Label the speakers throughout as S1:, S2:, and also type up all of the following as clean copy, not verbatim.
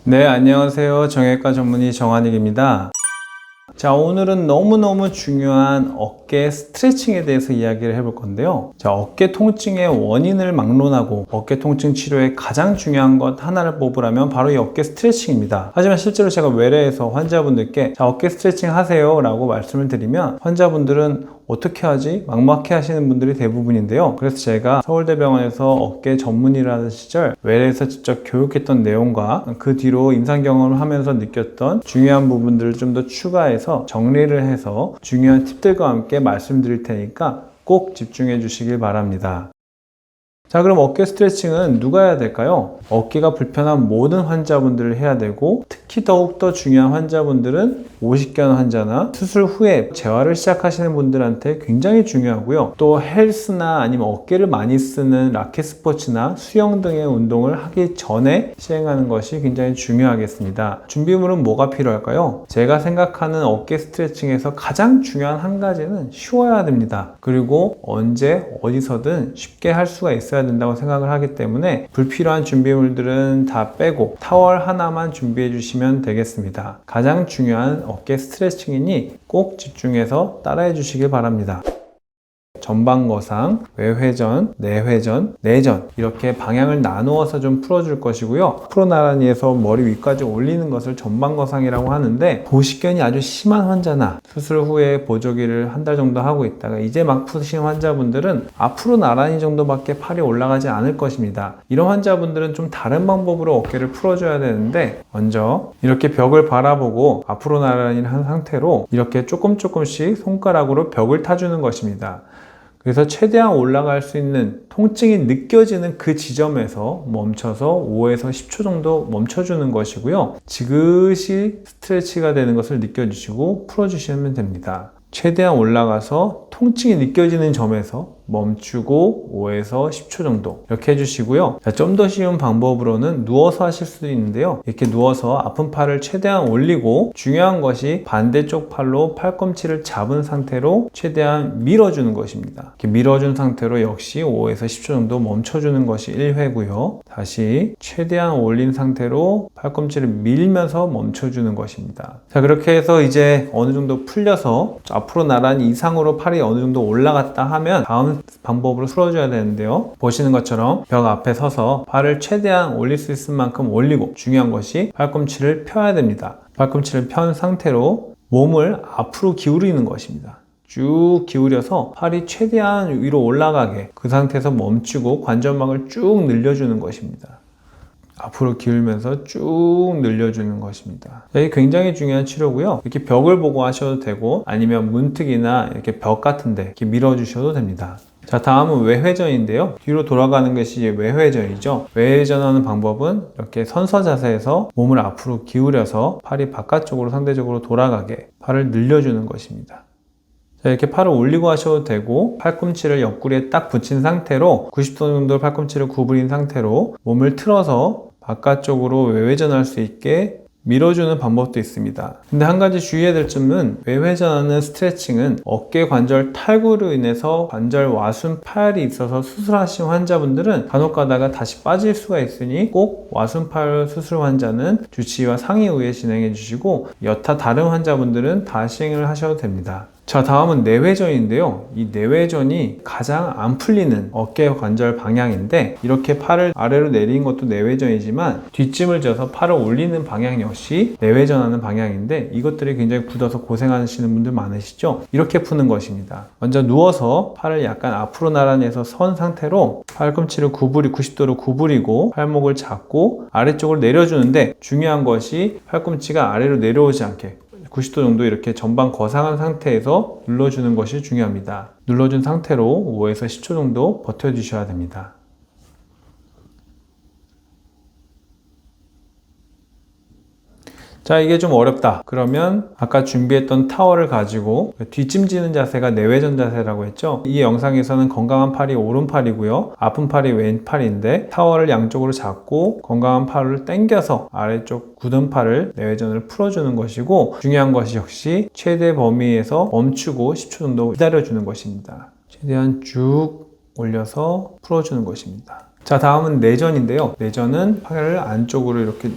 S1: 네, 안녕하세요. 정형외과 전문의 정한익입니다. 자, 오늘은 너무너무 중요한 어깨 스트레칭에 대해서 이야기를 해볼 건데요. 자, 어깨 통증의 원인을 막론하고 어깨 통증 치료에 가장 중요한 것 하나를 뽑으라면 바로 이 어깨 스트레칭입니다. 하지만 실제로 제가 외래에서 환자분들께 자, 어깨 스트레칭 하세요 라고 말씀을 드리면 환자분들은 어떻게 하지? 막막해 하시는 분들이 대부분인데요. 그래서 제가 서울대병원에서 어깨 전문의를 하던 시절 외래에서 직접 교육했던 내용과 그 뒤로 임상 경험을 하면서 느꼈던 중요한 부분들을 좀 더 추가해서 정리를 해서 중요한 팁들과 함께 말씀드릴 테니까 꼭 집중해 주시길 바랍니다. 자, 그럼 어깨 스트레칭은 누가 해야 될까요? 어깨가 불편한 모든 환자분들을 해야 되고, 특히 더욱더 중요한 환자분들은 오십견 환자나 수술 후에 재활을 시작하시는 분들한테 굉장히 중요하고요. 또 헬스나 아니면 어깨를 많이 쓰는 라켓 스포츠나 수영 등의 운동을 하기 전에 시행하는 것이 굉장히 중요하겠습니다. 준비물은 뭐가 필요할까요? 제가 생각하는 어깨 스트레칭에서 가장 중요한 한 가지는 쉬워야 됩니다. 그리고 언제 어디서든 쉽게 할 수가 있어야 된다고 생각을 하기 때문에 불필요한 준비물들은 다 빼고 타월 하나만 준비해 주시면 되겠습니다. 가장 중요한 어깨 스트레칭이니 꼭 집중해서 따라해 주시길 바랍니다. 전방거상, 외회전, 내회전, 내전 이렇게 방향을 나누어서 좀 풀어줄 것이고요. 앞으로 나란히에서 머리 위까지 올리는 것을 전방거상이라고 하는데 도식견이 아주 심한 환자나 수술 후에 보조기를 한 달 정도 하고 있다가 이제 막 푸신 환자분들은 앞으로 나란히 정도밖에 팔이 올라가지 않을 것입니다. 이런 환자분들은 좀 다른 방법으로 어깨를 풀어줘야 되는데 먼저 이렇게 벽을 바라보고 앞으로 나란히 한 상태로 이렇게 조금씩 손가락으로 벽을 타주는 것입니다. 그래서 최대한 올라갈 수 있는 통증이 느껴지는 그 지점에서 멈춰서 5에서 10초 정도 멈춰주는 것이고요. 지그시 스트레치가 되는 것을 느껴주시고 풀어주시면 됩니다. 최대한 올라가서 통증이 느껴지는 점에서 멈추고 5에서 10초 정도 이렇게 해주시고요. 좀 더 쉬운 방법으로는 누워서 하실 수도 있는데요. 이렇게 누워서 아픈 팔을 최대한 올리고 중요한 것이 반대쪽 팔로 팔꿈치를 잡은 상태로 최대한 밀어주는 것입니다. 이렇게 밀어준 상태로 역시 5에서 10초 정도 멈춰주는 것이 1회고요. 다시 최대한 올린 상태로 팔꿈치를 밀면서 멈춰주는 것입니다. 자, 그렇게 해서 이제 어느 정도 풀려서 앞으로 나란히 이상으로 팔이 어느 정도 올라갔다 하면 다음 방법으로 풀어줘야 되는데요. 보시는 것처럼 벽 앞에 서서 팔을 최대한 올릴 수 있을 만큼 올리고 중요한 것이 팔꿈치를 펴야 됩니다. 팔꿈치를 편 상태로 몸을 앞으로 기울이는 것입니다. 쭉 기울여서 팔이 최대한 위로 올라가게 그 상태에서 멈추고 관절막을 쭉 늘려주는 것입니다. 앞으로 기울면서 쭉 늘려주는 것입니다. 이게 굉장히 중요한 치료고요. 이렇게 벽을 보고 하셔도 되고 아니면 문득이나 이렇게 벽 같은데 이렇게 밀어주셔도 됩니다. 자, 다음은 외회전인데요. 뒤로 돌아가는 것이 외회전이죠. 외회전하는 방법은 이렇게 선서 자세에서 몸을 앞으로 기울여서 팔이 바깥쪽으로 상대적으로 돌아가게 팔을 늘려주는 것입니다. 자, 이렇게 팔을 올리고 하셔도 되고 팔꿈치를 옆구리에 딱 붙인 상태로 90도 정도 팔꿈치를 구부린 상태로 몸을 틀어서 바깥쪽으로 외회전할 수 있게 밀어주는 방법도 있습니다. 근데 한 가지 주의해야 될 점은 외회전하는 스트레칭은 어깨 관절 탈구로 인해서 관절 와순 파열이 있어서 수술하신 환자분들은 간혹 가다가 다시 빠질 수가 있으니 꼭 와순 파열 수술 환자는 주치의와 상의 후에 진행해 주시고 여타 다른 환자분들은 다 시행을 하셔도 됩니다. 자, 다음은 내회전인데요. 이 내회전이 가장 안 풀리는 어깨 관절 방향인데 이렇게 팔을 아래로 내리는 것도 내회전이지만 뒷짐을 져서 팔을 올리는 방향 역시 내회전하는 방향인데 이것들이 굉장히 굳어서 고생하시는 분들 많으시죠? 이렇게 푸는 것입니다. 먼저 누워서 팔을 약간 앞으로 나란히 해서 선 상태로 팔꿈치를 90도로 구부리고 팔목을 잡고 아래쪽으로 내려주는데 중요한 것이 팔꿈치가 아래로 내려오지 않게 90도 정도 이렇게 전방 거상한 상태에서 눌러주는 것이 중요합니다. 눌러준 상태로 5에서 10초 정도 버텨주셔야 됩니다. 자, 이게 좀 어렵다. 그러면 아까 준비했던 타월을 가지고 뒷짐지는 자세가 내회전 자세라고 했죠. 이 영상에서는 건강한 팔이 오른팔이고요. 아픈 팔이 왼팔인데 타월을 양쪽으로 잡고 건강한 팔을 당겨서 아래쪽 굳은 팔을 내회전을 풀어주는 것이고 중요한 것이 역시 최대 범위에서 멈추고 10초 정도 기다려주는 것입니다. 최대한 쭉 올려서 풀어주는 것입니다. 자, 다음은 내전인데요. 내전은 팔을 안쪽으로 이렇게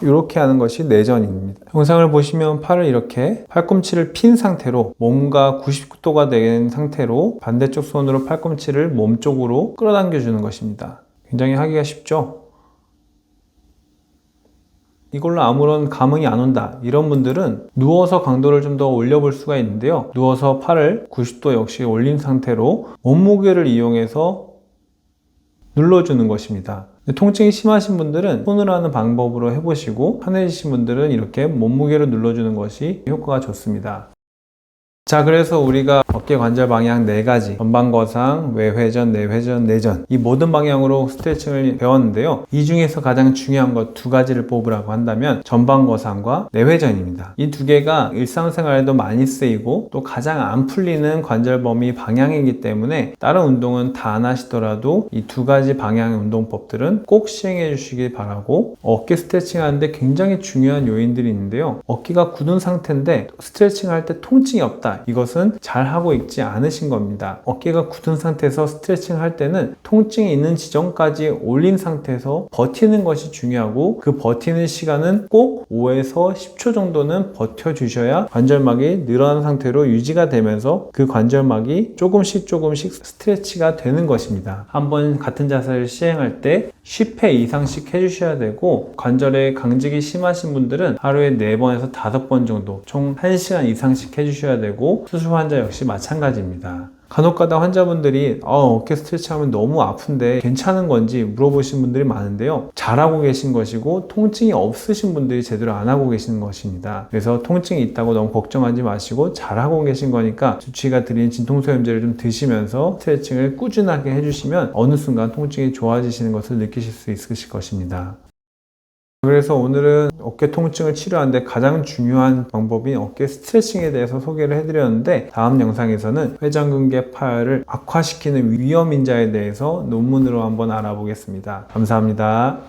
S1: 이렇게 하는 것이 내전입니다. 영상을 보시면 팔을 이렇게 팔꿈치를 핀 상태로 몸과 90도가 된 상태로 반대쪽 손으로 팔꿈치를 몸 쪽으로 끌어당겨 주는 것입니다. 굉장히 하기가 쉽죠? 이걸로 아무런 감흥이 안 온다 이런 분들은 누워서 강도를 좀 더 올려볼 수가 있는데요. 누워서 팔을 90도 역시 올린 상태로 몸무게를 이용해서 눌러주는 것입니다. 통증이 심하신 분들은 손으로 하는 방법으로 해보시고 편해지신 분들은 이렇게 몸무게로 눌러주는 것이 효과가 좋습니다. 자, 그래서 우리가 어깨 관절 방향 4가지 전방거상, 외회전, 내회전, 내전 이 모든 방향으로 스트레칭을 배웠는데요. 이 중에서 가장 중요한 것 2가지를 뽑으라고 한다면 전방거상과 내회전입니다. 이 2개가 일상생활에도 많이 쓰이고 또 가장 안 풀리는 관절 범위 방향이기 때문에 다른 운동은 다 안 하시더라도 이 2가지 방향의 운동법들은 꼭 시행해 주시기 바라고, 어깨 스트레칭 하는데 굉장히 중요한 요인들이 있는데요. 어깨가 굳은 상태인데 스트레칭 할 때 통증이 없다. 이것은 잘 하고 있지 않으신 겁니다. 어깨가 굳은 상태에서 스트레칭 할 때는 통증이 있는 지점까지 올린 상태에서 버티는 것이 중요하고, 그 버티는 시간은 꼭 5에서 10초 정도는 버텨주셔야 관절막이 늘어난 상태로 유지가 되면서 그 관절막이 조금씩 스트레치가 되는 것입니다. 한번 같은 자세를 시행할 때 10회 이상씩 해주셔야 되고, 관절에 강직이 심하신 분들은 하루에 4번에서 5번 정도 총 1시간 이상씩 해주셔야 되고, 수술 환자 역시 마찬가지입니다. 간혹가다 환자분들이 어깨 스트레칭 하면 너무 아픈데 괜찮은 건지 물어보시는 분들이 많은데요. 잘하고 계신 것이고 통증이 없으신 분들이 제대로 안 하고 계시는 것입니다. 그래서 통증이 있다고 너무 걱정하지 마시고 잘하고 계신 거니까 주치의가 드린 진통소염제를 좀 드시면서 스트레칭을 꾸준하게 해주시면 어느 순간 통증이 좋아지시는 것을 느끼실 수 있으실 것입니다. 그래서 오늘은 어깨 통증을 치료하는데 가장 중요한 방법인 어깨 스트레칭에 대해서 소개를 해드렸는데, 다음 영상에서는 회전근개파열을 악화시키는 위험 인자에 대해서 논문으로 한번 알아보겠습니다. 감사합니다.